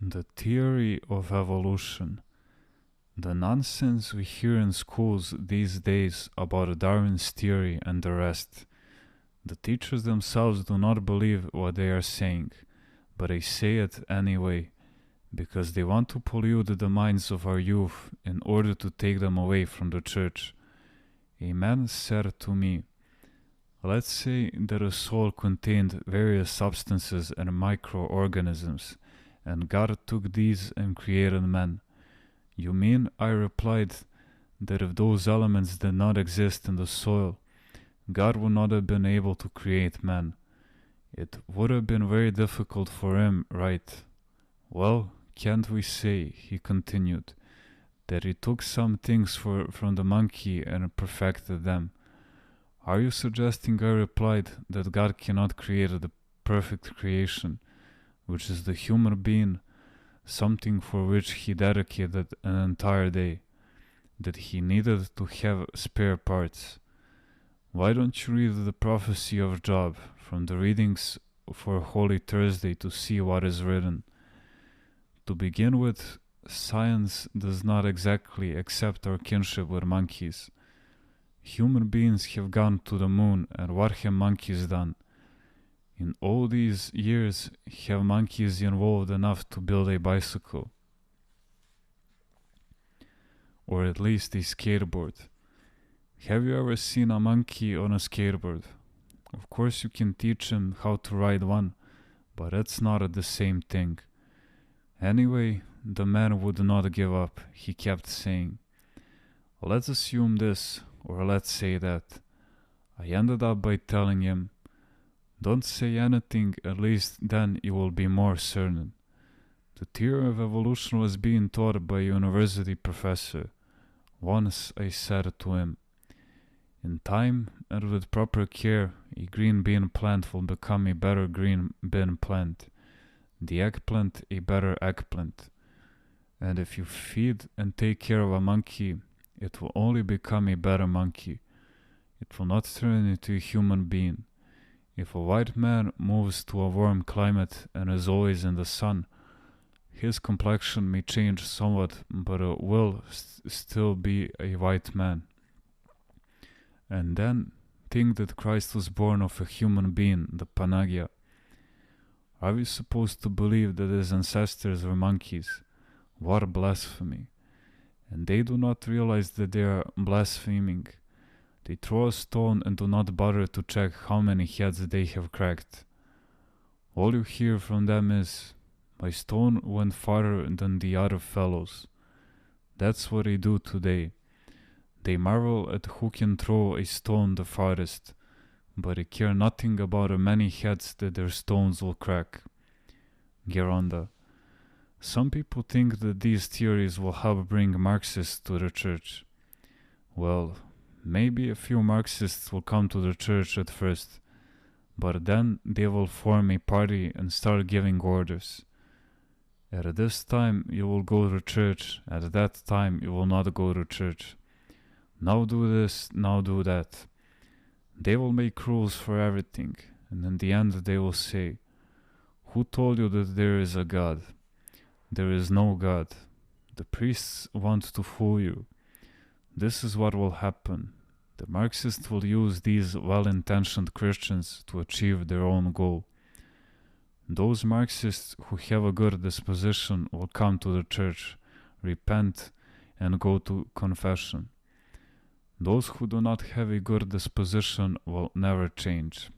The theory of evolution. The nonsense we hear in schools these days about Darwin's theory and the rest. The teachers themselves do not believe what they are saying, but they say it anyway, because they want to pollute the minds of our youth in order to take them away from the church. A man said to me, "Let's say that a soul contained various substances and microorganisms, and God took these and created man. You mean," I replied, "that if those elements did not exist in the soil, God would not have been able to create man? It would have been very difficult for him, right? Well, can't we say," he continued, "that he took some things from the monkey and perfected them?" "Are you suggesting," I replied, "that God cannot create the perfect creation, which is the human being, something for which he dedicated an entire day, that he needed to have spare parts? Why don't you read the prophecy of Job from the readings for Holy Thursday to see what is written? To begin with, science does not exactly accept our kinship with monkeys. Human beings have gone to the moon, and what have monkeys done? In all these years, have monkeys evolved enough to build a bicycle? Or at least a skateboard? Have you ever seen a monkey on a skateboard? Of course you can teach him how to ride one, but it's not the same thing." Anyway, the man would not give up. He kept saying, "Let's assume this, or let's say that." I ended up by telling him, "Don't say anything, at least then you will be more certain." The theory of evolution was being taught by a university professor. Once I said to him, "In time and with proper care, a green bean plant will become a better green bean plant, the eggplant a better eggplant. And if you feed and take care of a monkey, it will only become a better monkey. It will not turn into a human being. If a white man moves to a warm climate and is always in the sun, his complexion may change somewhat, but it will still be a white man. And then think that Christ was born of a human being, the Panagia. Are we supposed to believe that his ancestors were monkeys? What blasphemy! And they do not realize that they are blaspheming. They throw a stone and do not bother to check how many heads they have cracked. All you hear from them is, 'My stone went farther than the other fellows.' That's what they do today. They marvel at who can throw a stone the farthest, but they care nothing about the many heads that their stones will crack." Geronda. Some people think that these theories will help bring Marxists to the church. Well, maybe a few Marxists will come to the church at first, but then they will form a party and start giving orders. At this time you will go to church, at that time you will not go to church. Now do this, now do that. They will make rules for everything, and in the end they will say, "Who told you that there is a God? There is no God. The priests want to fool you." This is what will happen. The Marxists will use these well-intentioned Christians to achieve their own goal. Those Marxists who have a good disposition will come to the church, repent, and go to confession. Those who do not have a good disposition will never change.